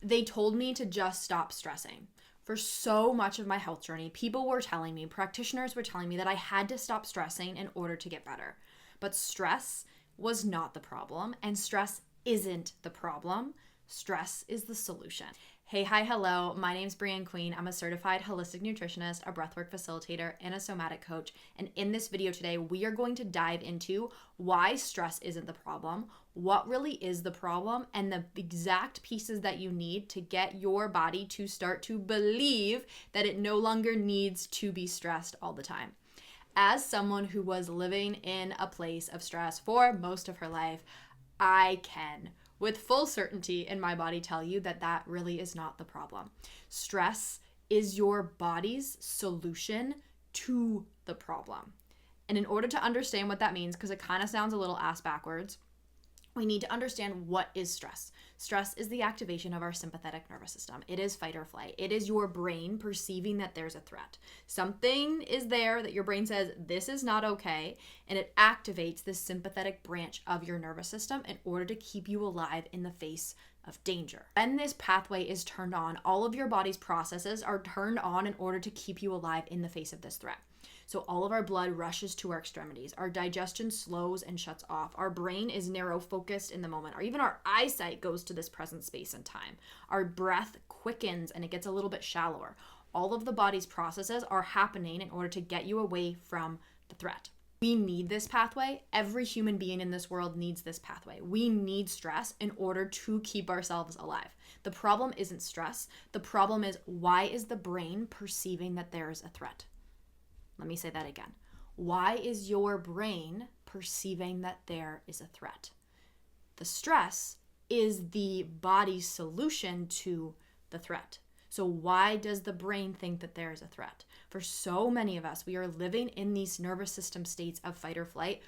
they told me to just stop stressing. For so much of my health journey, people were telling me, practitioners were telling me that I had to stop stressing in order to get better. But stress was not the problem, and stress isn't the problem. Stress is the solution. Hey, hi, hello. My name's Brianne Queen. I'm a certified holistic nutritionist, a breathwork facilitator, and a somatic coach. And in this video today, we are going to dive into why stress isn't the problem, what really is the problem, and the exact pieces that you need to get your body to start to believe that it no longer needs to be stressed all the time. As someone who was living in a place of stress for most of her life, I can, with full certainty in my body, tell you that that really is not the problem. Stress is your body's solution to the problem. And in order to understand what that means, because it kind of sounds a little ass backwards, we need to understand what is stress. Stress is the activation of our sympathetic nervous system. It is fight or flight. It is your brain perceiving that there's a threat. Something is there that your brain says, this is not okay, and it activates this sympathetic branch of your nervous system in order to keep you alive in the face of danger. When this pathway is turned on, all of your body's processes are turned on in order to keep you alive in the face of this threat. So all of our blood rushes to our extremities. Our digestion slows and shuts off. Our brain is narrow focused in the moment, or even our eyesight goes to this present space and time. Our breath quickens and it gets a little bit shallower. All of the body's processes are happening in order to get you away from the threat. We need this pathway. Every human being in this world needs this pathway. We need stress in order to keep ourselves alive. The problem isn't stress. The problem is, why is the brain perceiving that there is a threat? Let me say that again. Why is your brain perceiving that there is a threat? The stress is the body's solution to the threat. So why does the brain think that there is a threat? For so many of us, we are living in these nervous system states of fight or flight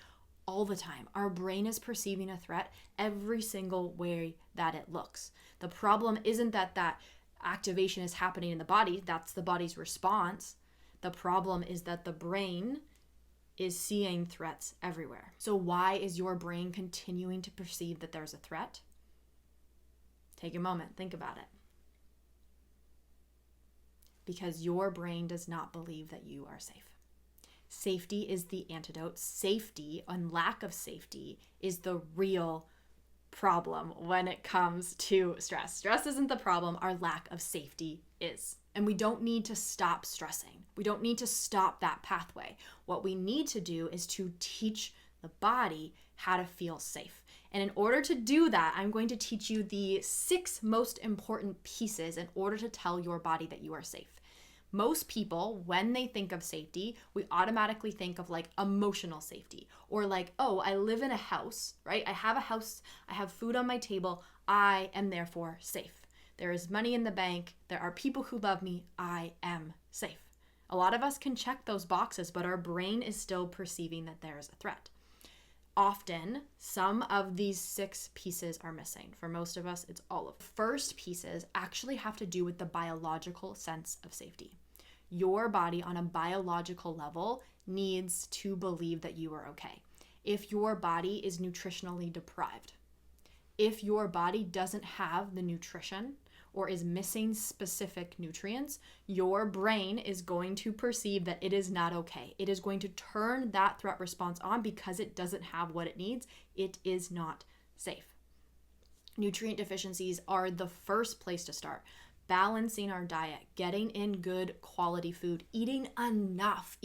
all the time. Our brain is perceiving a threat every single way that it looks. The problem isn't that that activation is happening in the body. That's the body's response. The problem is that the brain is seeing threats everywhere. So why is your brain continuing to perceive that there's a threat? Take a moment, think about it. Because your brain does not believe that you are safe. Safety is the antidote. Safety and lack of safety is the real problem when it comes to stress. Stress isn't the problem, our lack of safety is. And we don't need to stop stressing. We don't need to stop that pathway. What we need to do is to teach the body how to feel safe. And in order to do that, I'm going to teach you the 6 most important pieces in order to tell your body that you are safe. Most people, when they think of safety, we automatically think of like emotional safety, or like, oh, I live in a house, right? I have a house, I have food on my table, I am therefore safe. There is money in the bank, there are people who love me, I am safe. A lot of us can check those boxes, but our brain is still perceiving that there is a threat. Often, some of these 6 pieces are missing. For most of us, it's all of them. First pieces actually have to do with the biological sense of safety. Your body on a biological level needs to believe that you are okay. If your body is nutritionally deprived, if your body doesn't have the nutrition or is missing specific nutrients, your brain is going to perceive that it is not okay. It is going to turn that threat response on because it doesn't have what it needs. It is not safe. Nutrient deficiencies are the first place to start. Balancing our diet, getting in good quality food, eating enough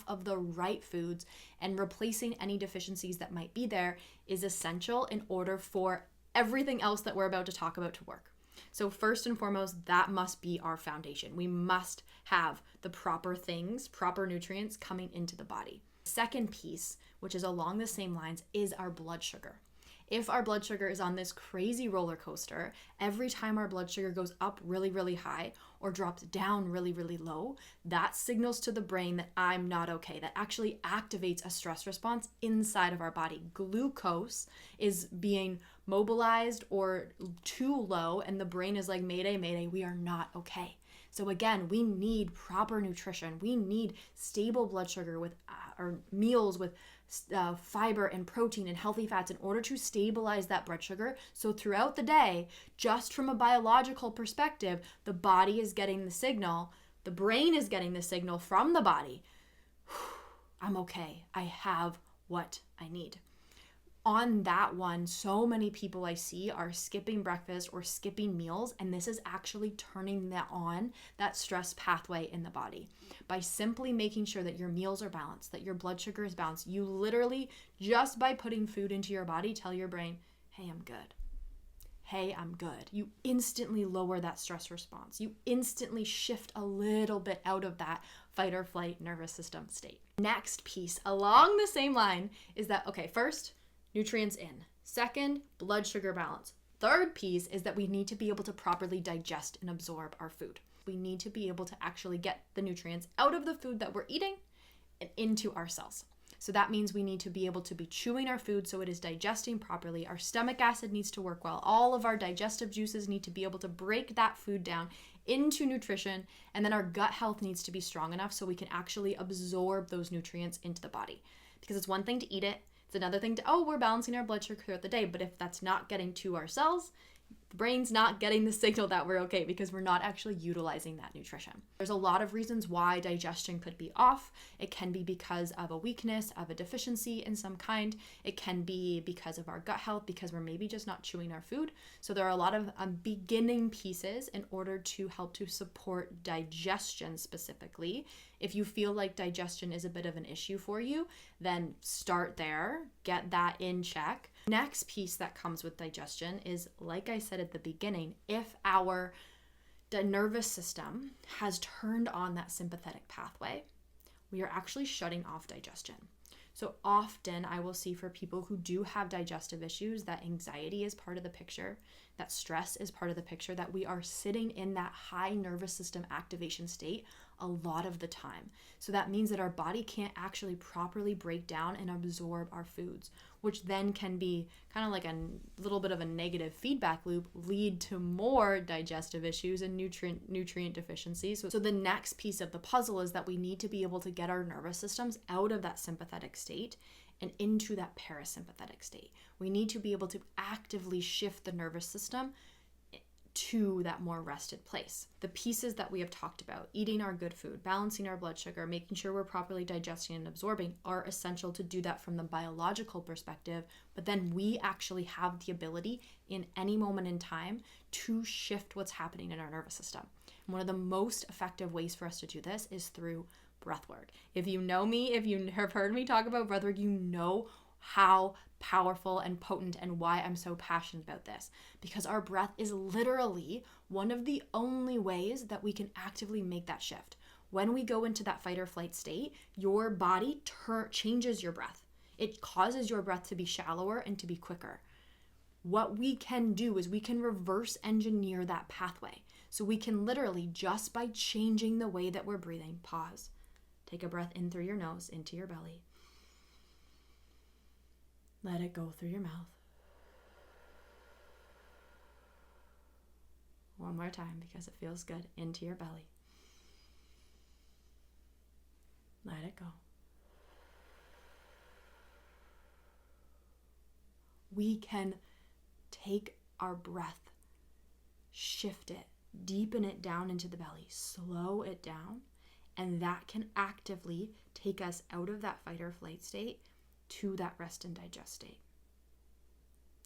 of the right foods, and replacing any deficiencies that might be there is essential in order for everything else that we're about to talk about to work. So first and foremost, that must be our foundation. We must have the proper things, proper nutrients coming into the body. Second piece, which is along the same lines, is our blood sugar. If our blood sugar is on this crazy roller coaster, every time our blood sugar goes up really, really high or drops down really, really low, that signals to the brain that I'm not okay. That actually activates a stress response inside of our body. Glucose is being mobilized or too low, and the brain is like, mayday, mayday, we are not okay. So again, we need proper nutrition. We need stable blood sugar with or meals with fiber and protein and healthy fats in order to stabilize that blood sugar. So throughout the day, just from a biological perspective, the body is getting the signal, the brain is getting the signal from the body. I'm okay. I have what I need. On that one, so many people I see are skipping breakfast or skipping meals, and this is actually turning that stress pathway in the body. By simply making sure that your meals are balanced, that your blood sugar is balanced, you literally, just by putting food into your body, tell your brain, hey, I'm good. Hey, I'm good. You instantly lower that stress response. You instantly shift a little bit out of that fight or flight nervous system state. Next piece along the same line is that, okay, first, nutrients in. Second, blood sugar balance. Third piece is that we need to be able to properly digest and absorb our food. We need to be able to actually get the nutrients out of the food that we're eating and into our cells. So that means we need to be able to be chewing our food so it is digesting properly. Our stomach acid needs to work well. All of our digestive juices need to be able to break that food down into nutrition. And then our gut health needs to be strong enough so we can actually absorb those nutrients into the body. Because it's one thing to eat it. It's another thing to, we're balancing our blood sugar throughout the day. But if that's not getting to our cells, the brain's not getting the signal that we're okay because we're not actually utilizing that nutrition. There's a lot of reasons why digestion could be off. It can be because of a weakness, of a deficiency in some kind. It can be because of our gut health, because we're maybe just not chewing our food. So there are a lot of beginning pieces in order to help to support digestion specifically. If you feel like digestion is a bit of an issue for you, then start there, get that in check. Next piece that comes with digestion is, like I said at the beginning, if our nervous system has turned on that sympathetic pathway, we are actually shutting off digestion. So often I will see for people who do have digestive issues that anxiety is part of the picture, that stress is part of the picture, that we are sitting in that high nervous system activation state a lot of the time. So that means that our body can't actually properly break down and absorb our foods, which then can be kind of like a little bit of a negative feedback loop, lead to more digestive issues and nutrient deficiencies. So the next piece of the puzzle is that we need to be able to get our nervous systems out of that sympathetic state and into that parasympathetic state. We need to be able to actively shift the nervous system to that more rested place. The pieces that we have talked about, eating our good food, balancing our blood sugar, making sure we're properly digesting and absorbing, are essential to do that from the biological perspective, but then we actually have the ability in any moment in time to shift what's happening in our nervous system. And one of the most effective ways for us to do this is through breathwork. If you know me, if you have heard me talk about breathwork, you know how powerful and potent and why I'm so passionate about this. Because our breath is literally one of the only ways that we can actively make that shift. When we go into that fight or flight state, your body changes your breath. It causes your breath to be shallower and to be quicker. What we can do is we can reverse engineer that pathway. So we can literally, just by changing the way that we're breathing, pause. Take a breath in through your nose, into your belly. Let it go through your mouth. One more time because it feels good. Into your belly. Let it go. We can take our breath, shift it, deepen it down into the belly, slow it down, and that can actively take us out of that fight or flight state to that rest and digest state,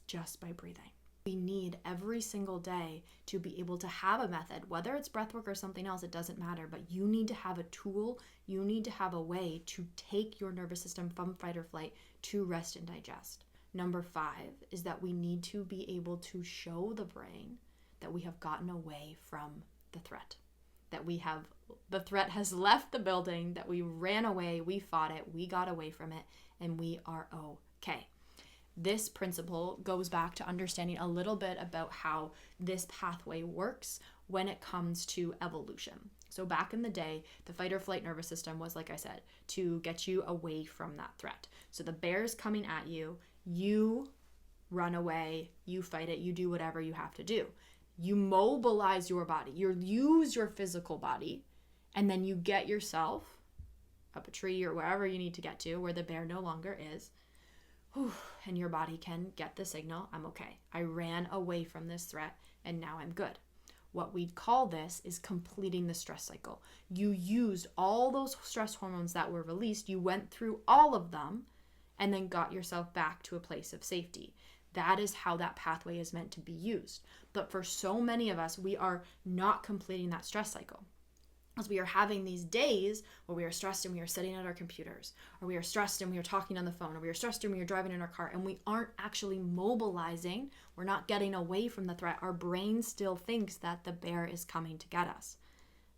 just by breathing. We need every single day to be able to have a method, whether it's breathwork or something else, it doesn't matter, but you need to have a tool, you need to have a way to take your nervous system from fight or flight to rest and digest. Number 5 is that we need to be able to show the brain that we have gotten away from the threat, that the threat has left the building, that we ran away, we fought it, we got away from it, and we are okay. This principle goes back to understanding a little bit about how this pathway works when it comes to evolution. So back in the day, the fight or flight nervous system was, like I said, to get you away from that threat. So the bear's coming at you, you run away, you fight it, you do whatever you have to do. You mobilize your body, you use your physical body, and then you get yourself up a tree or wherever you need to get to where the bear no longer is. And your body can get the signal, I'm okay. I ran away from this threat and now I'm good. What we'd call this is completing the stress cycle. You used all those stress hormones that were released, you went through all of them, and then got yourself back to a place of safety. That is how that pathway is meant to be used. But for so many of us, we are not completing that stress cycle. As we are having these days where we are stressed and we are sitting at our computers, or we are stressed and we are talking on the phone, or we are stressed and we are driving in our car, and we aren't actually mobilizing, we're not getting away from the threat. Our brain still thinks that the bear is coming to get us.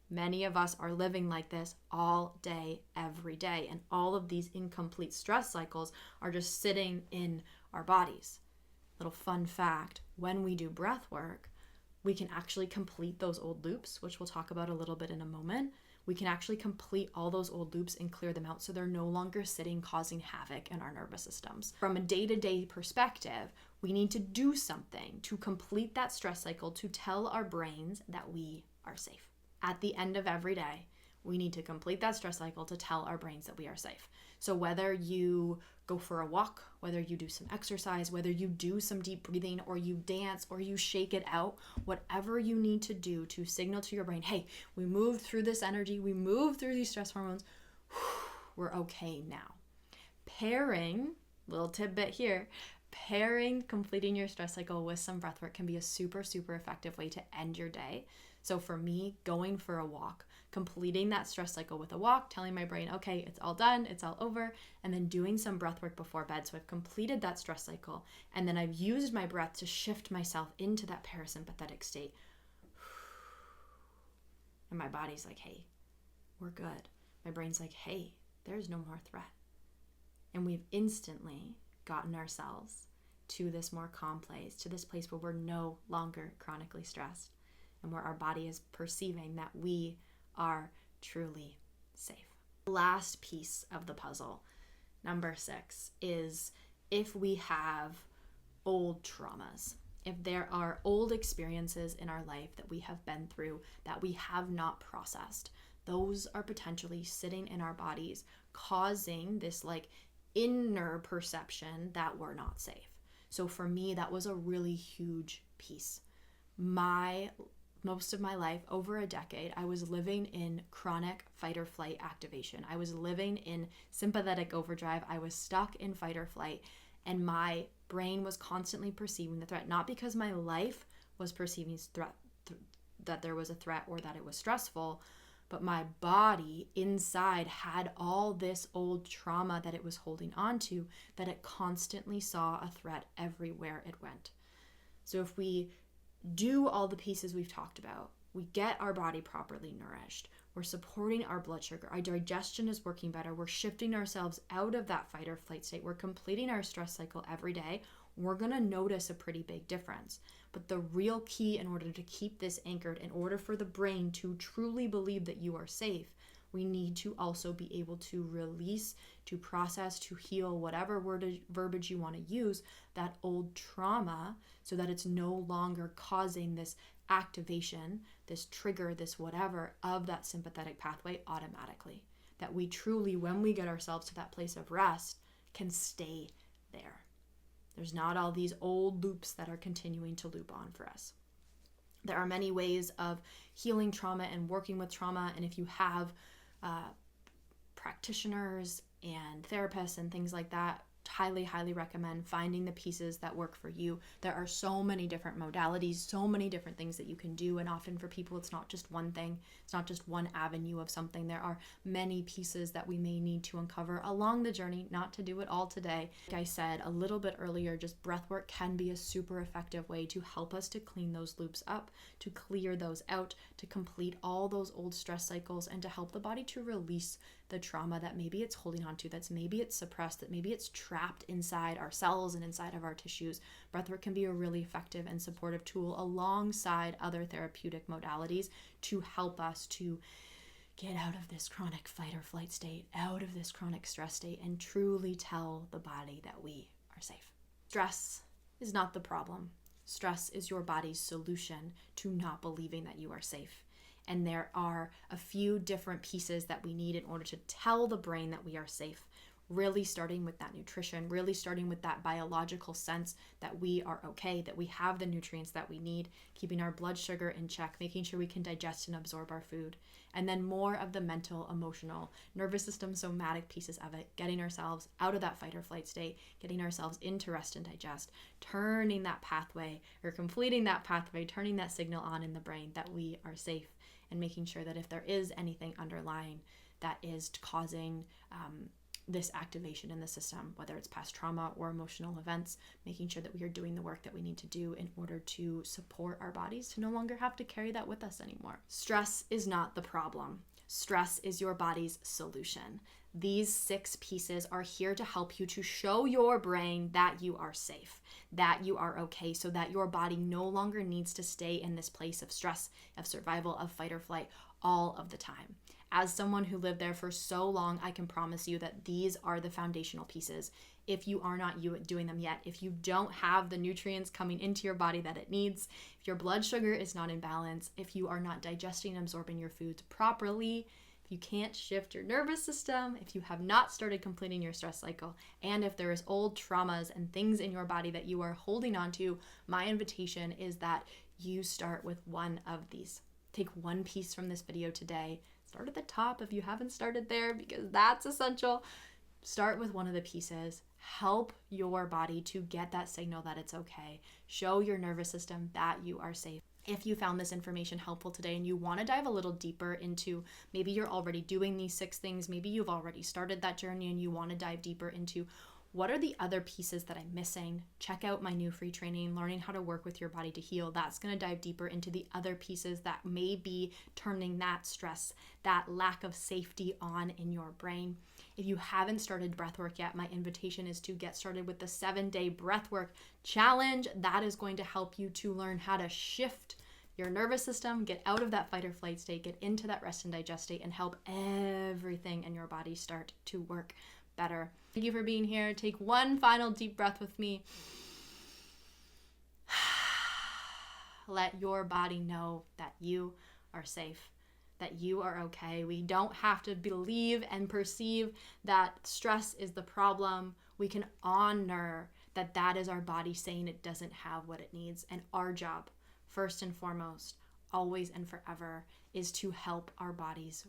Many of us are living like this all day, every day, and all of these incomplete stress cycles are just sitting in our bodies. Little fun fact, when we do breath work, we can actually complete those old loops, which we'll talk about a little bit in a moment. We can actually complete all those old loops and clear them out so they're no longer sitting causing havoc in our nervous systems. From a day-to-day perspective, we need to do something to complete that stress cycle to tell our brains that we are safe. At the end of every day, we need to complete that stress cycle to tell our brains that we are safe. So whether you go for a walk, whether you do some exercise, whether you do some deep breathing, or you dance, or you shake it out, whatever you need to do to signal to your brain, hey, we moved through this energy, we moved through these stress hormones, we're okay now. Pairing, little tidbit here, pairing completing your stress cycle with some breath work can be a super, super effective way to end your day. So for me, going for a walk, completing that stress cycle with a walk, telling my brain, okay, it's all done, it's all over, and then doing some breath work before bed. So I've completed that stress cycle, and then I've used my breath to shift myself into that parasympathetic state. And my body's like, hey, we're good. My brain's like, hey, there's no more threat. And we've instantly gotten ourselves to this more calm place, to this place where we're no longer chronically stressed, and where our body is perceiving that we are truly safe. The last piece of the puzzle, number 6, is if we have old traumas, if there are old experiences in our life that we have been through that we have not processed, those are potentially sitting in our bodies, causing this like inner perception that we're not safe. So for me, that was a really huge piece. Most of my life, over a decade, I was living in chronic fight or flight activation. I was living in sympathetic overdrive. I was stuck in fight or flight, and my brain was constantly perceiving the threat, not because my life was perceiving that there was a threat or that it was stressful, but my body inside had all this old trauma that it was holding on to, that it constantly saw a threat everywhere it went. So if we do all the pieces we've talked about, we get our body properly nourished, we're supporting our blood sugar, our digestion is working better, we're shifting ourselves out of that fight or flight state, we're completing our stress cycle every day, we're going to notice a pretty big difference. But the real key in order to keep this anchored, in order for the brain to truly believe that you are safe, we need to also be able to release, to process, to heal, whatever verbiage you want to use, that old trauma, so that it's no longer causing this activation, this trigger, this whatever of that sympathetic pathway automatically. That we truly, when we get ourselves to that place of rest, can stay there. There's not all these old loops that are continuing to loop on for us. There are many ways of healing trauma and working with trauma, and if you have practitioners and therapists and things like that, highly recommend finding the pieces that work for you. There are so many different modalities, so many different things that you can do, and often for people it's not just one thing, it's not just one avenue of something. There are many pieces that we may need to uncover along the journey, not to do it all today. Like I said a little bit earlier, just breath work can be a super effective way to help us to clean those loops up, to clear those out, to complete all those old stress cycles, and to help the body to release the trauma that maybe it's holding on to, that's maybe it's suppressed, that maybe it's trapped inside our cells and inside of our tissues. Breathwork can be a really effective and supportive tool alongside other therapeutic modalities to help us to get out of this chronic fight or flight state, out of this chronic stress state, and truly tell the body that we are safe. Stress is not the problem. Stress is your body's solution to not believing that you are safe. And there are a few different pieces that we need in order to tell the brain that we are safe. Really starting with that nutrition, really starting with that biological sense that we are okay, that we have the nutrients that we need, keeping our blood sugar in check, making sure we can digest and absorb our food. And then more of the mental, emotional, nervous system, somatic pieces of it, getting ourselves out of that fight or flight state, getting ourselves into rest and digest, turning that pathway or completing that pathway, turning that signal on in the brain that we are safe, and making sure that if there is anything underlying that is causing this activation in the system, whether it's past trauma or emotional events, making sure that we are doing the work that we need to do in order to support our bodies to no longer have to carry that with us anymore. Stress is not the problem. Stress is your body's solution. These 6 pieces are here to help you to show your brain that you are safe, that you are okay, so that your body no longer needs to stay in this place of stress, of survival, of fight or flight all of the time. As someone who lived there for so long, I can promise you that these are the foundational pieces. If you are not doing them yet, if you don't have the nutrients coming into your body that it needs, if your blood sugar is not in balance, if you are not digesting and absorbing your foods properly, if you can't shift your nervous system, if you have not started completing your stress cycle, and if there is old traumas and things in your body that you are holding on to, my invitation is that you start with one of these. Take one piece from this video today. Start at the top if you haven't started there, because that's essential. Start with one of the pieces. Help your body to get that signal that it's okay. Show your nervous system that you are safe. If you found this information helpful today and you want to dive a little deeper into, maybe you're already doing these 6 things, maybe you've already started that journey and you want to dive deeper into what are the other pieces that I'm missing, check out my new free training, Learning How to Work with Your Body to Heal. That's going to dive deeper into the other pieces that may be turning that stress, that lack of safety on in your brain. If you haven't started breathwork yet, my invitation is to get started with the 7-day breathwork challenge. That is going to help you to learn how to shift your nervous system, get out of that fight or flight state, get into that rest and digest state, and help everything in your body start to work better. Thank you for being here. Take one final deep breath with me. Let your body know that you are safe, that you are okay. We don't have to believe and perceive that stress is the problem. We can honor that that is our body saying it doesn't have what it needs. And our job, first and foremost, always and forever, is to help our bodies,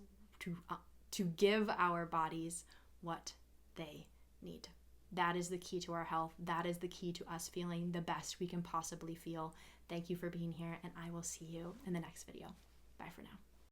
to give our bodies what they need. That is the key to our health. That is the key to us feeling the best we can possibly feel. Thank you for being here, and I will see you in the next video. Bye for now.